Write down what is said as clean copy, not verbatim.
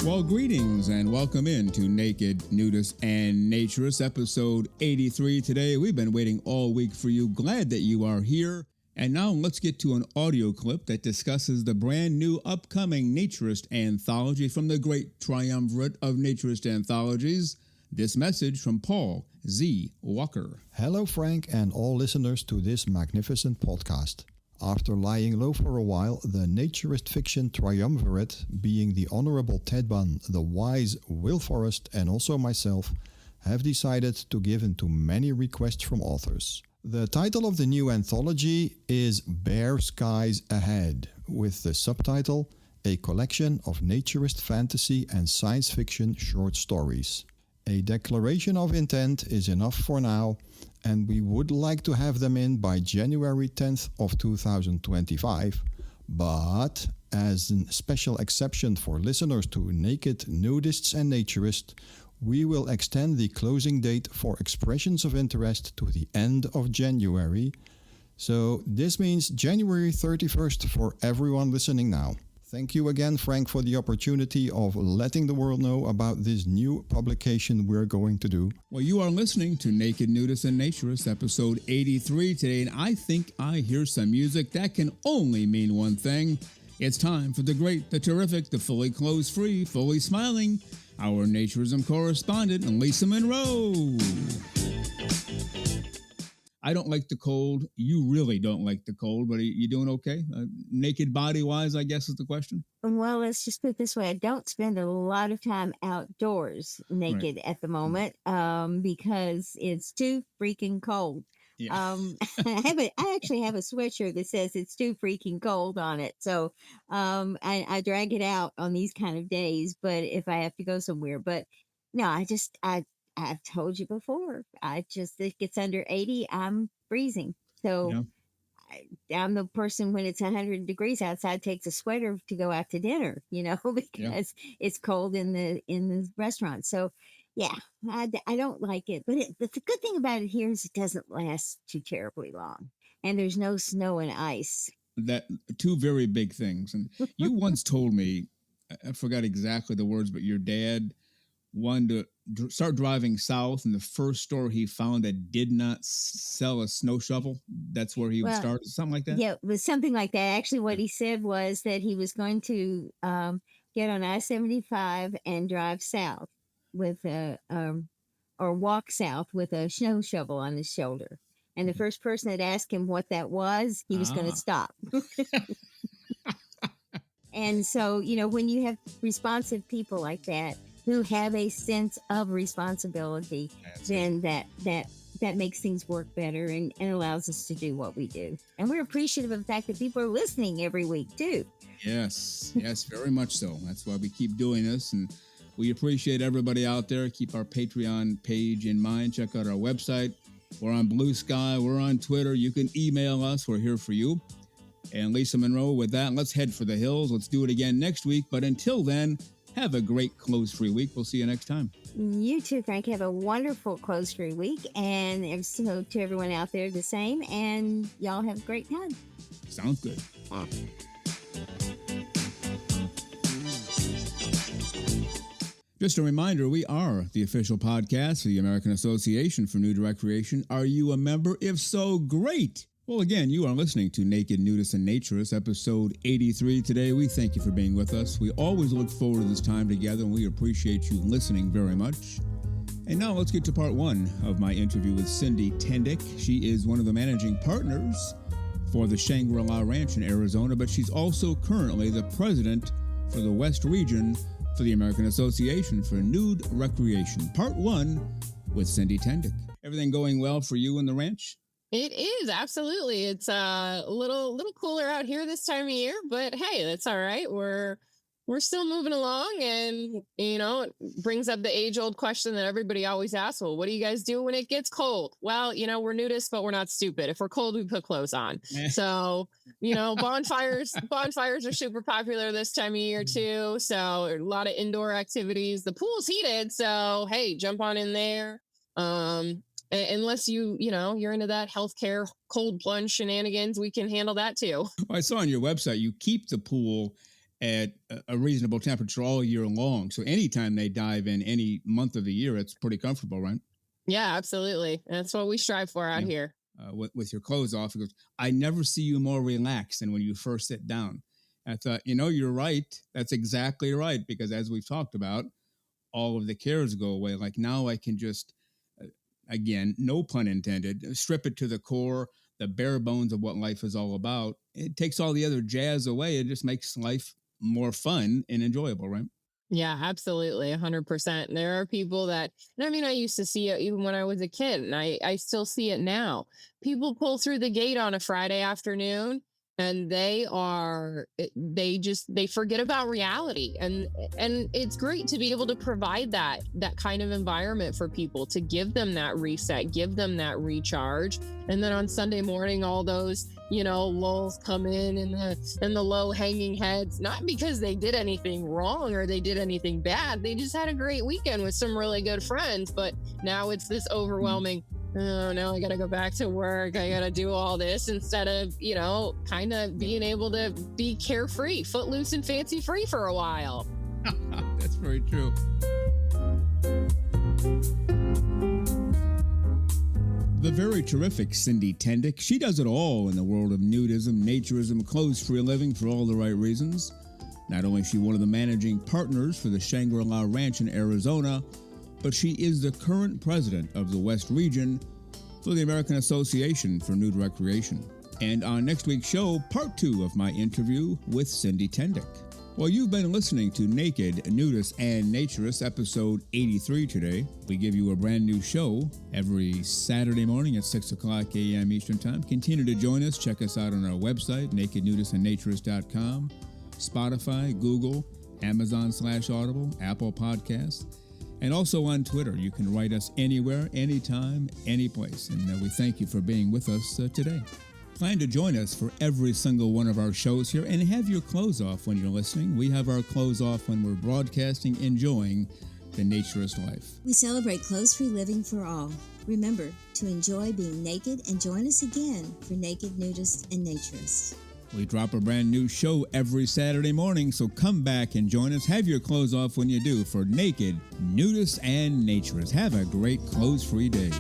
Well, greetings and welcome into Naked, Nudists, and Naturists, episode 83 today. We've been waiting all week for you. Glad that you are here. And now let's get to an audio clip that discusses the brand new upcoming Naturist anthology from the great triumvirate of Naturist anthologies. This message from Paul Z. Walker. Hello, Frank, and all listeners to this magnificent podcast. After lying low for a while, the naturist fiction triumvirate, being the Honorable Ted Bunn, the wise Will Forrest, and also myself, have decided to give in to many requests from authors. The title of the new anthology is Bare Skies Ahead, with the subtitle, A Collection of Naturist Fantasy and Science Fiction Short Stories. A declaration of intent is enough for now, and we would like to have them in by January 10th of 2025, but as a special exception for listeners to Naked, Nudists, and Naturists, we will extend the closing date for expressions of interest to the end of January. So this means January 31st for everyone listening now. Thank you again, Frank, for the opportunity of letting the world know about this new publication we're going to do. Well, you are listening to Naked, Nudists, and Naturists, episode 83 today, and I think I hear some music that can only mean one thing. It's time for the great, the terrific, the fully clothes-free, fully smiling, our naturism correspondent, Lisa Monroe. I don't like the cold. You really don't like the cold, but are you doing okay? Naked body-wise, I guess is the question. Well, let's just put it this way. I don't spend a lot of time outdoors naked at the moment because it's too freaking cold. Yeah. I actually have a sweatshirt that says it's too freaking cold on it. So I drag it out on these kind of days, but if I have to go somewhere. But no, I've told you before, if it gets under 80, I'm freezing. So yeah. I'm the person when it's 100 degrees outside takes a sweater to go out to dinner, because it's cold in the restaurant. So yeah, I don't like it. But the good thing about it here is it doesn't last too terribly long. And there's no snow and ice. That two very big things. And you once told me, I forgot exactly the words, but your dad wanted to start driving south, and the first store he found that did not sell a snow shovel, that's where he would start, something like that? Yeah, it was something like that. Actually, what he said was that he was going to get on I-75 and drive south with or walk south with a snow shovel on his shoulder. And the first person that asked him what that was, he was going to stop. And so, when you have responsive people like that, who have a sense of responsibility, then that makes things work better and allows us to do what we do. And we're appreciative of the fact that people are listening every week, too. Yes, very much so. That's why we keep doing this, and we appreciate everybody out there. Keep our Patreon page in mind. Check out our website. We're on Blue Sky. We're on Twitter. You can email us. We're here for you. And Lisa Monroe, with that, let's head for the hills. Let's do it again next week. But until then, have a great clothes-free week. We'll see you next time. You too, Frank. Have a wonderful clothes-free week. And so to everyone out there, the same. And y'all have a great time. Sounds good. Just a reminder, we are the official podcast for the American Association for Nude Recreation. Are you a member? If so, great. Well, again, you are listening to Naked, Nudists, and Naturists, episode 83 today. We thank you for being with us. We always look forward to this time together, and we appreciate you listening very much. And now let's get to part one of my interview with CYNDI TENDICK. She is one of the managing partners for the Shangri La Ranch in Arizona, but she's also currently the president for the West Region for the American Association for Nude Recreation. Part one with CYNDI TENDICK. Everything going well for you and the ranch? It is, absolutely. It's a little cooler out here this time of year, but hey, that's all right. We're still moving along, and it brings up the age-old question that everybody always asks. Well, what do you guys do when it gets cold? Well, we're nudists, but we're not stupid. If we're cold, we put clothes on. So, bonfires are super popular this time of year too. So a lot of indoor activities. The pool's heated, so hey, jump on in there. Unless you're into that healthcare cold plunge shenanigans, we can handle that too. Well, I saw on your website you keep the pool at a reasonable temperature all year long. So anytime they dive in any month of the year, it's pretty comfortable, right? Yeah, absolutely. That's what we strive for out here. With your clothes off, he goes, I never see you more relaxed than when you first sit down. I thought, you're right. That's exactly right. Because as we've talked about, all of the cares go away. Like now I can just, again, no pun intended, strip it to the core, the bare bones of what life is all about. It takes all the other jazz away. It just makes life more fun and enjoyable, right? Yeah, absolutely. 100%. There are people that, and I mean, I used to see it even when I was a kid, and I still see it now. People pull through the gate on a Friday afternoon and they forget about reality. And it's great to be able to provide that kind of environment for people, to give them that reset, give them that recharge. And then on Sunday morning, all those, lulls come in and the low hanging heads, not because they did anything wrong or they did anything bad. They just had a great weekend with some really good friends. But now it's this overwhelming, oh, now I got to go back to work. I got to do all this, instead of, kind of being able to be carefree, footloose and fancy free for a while. That's very true. The very terrific CYNDI TENDICK. She does it all in the world of nudism, naturism, clothes-free living for all the right reasons. Not only is she one of the managing partners for the Shangri La Ranch in Arizona, but she is the current president of the West Region for the American Association for Nude Recreation. And on next week's show, part 2 of my interview with CYNDI TENDICK. Well, you've been listening to Naked, Nudists, and Naturists, episode 83 today. We give you a brand new show every Saturday morning at 6 o'clock a.m. Eastern Time. Continue to join us. Check us out on our website, nakednudistandnaturist.com, Spotify, Google, Amazon/Audible, Apple Podcasts, and also on Twitter. You can write us anywhere, anytime, any place. And we thank you for being with us today. Plan to join us for every single one of our shows here, and have your clothes off when you're listening. We have our clothes off when we're broadcasting, enjoying the naturist life. We celebrate clothes-free living for all. Remember to enjoy being naked and join us again for Naked, Nudists, and Naturists. We drop a brand new show every Saturday morning, so come back and join us. Have your clothes off when you do for Naked, Nudists, and Naturists. Have a great clothes-free day.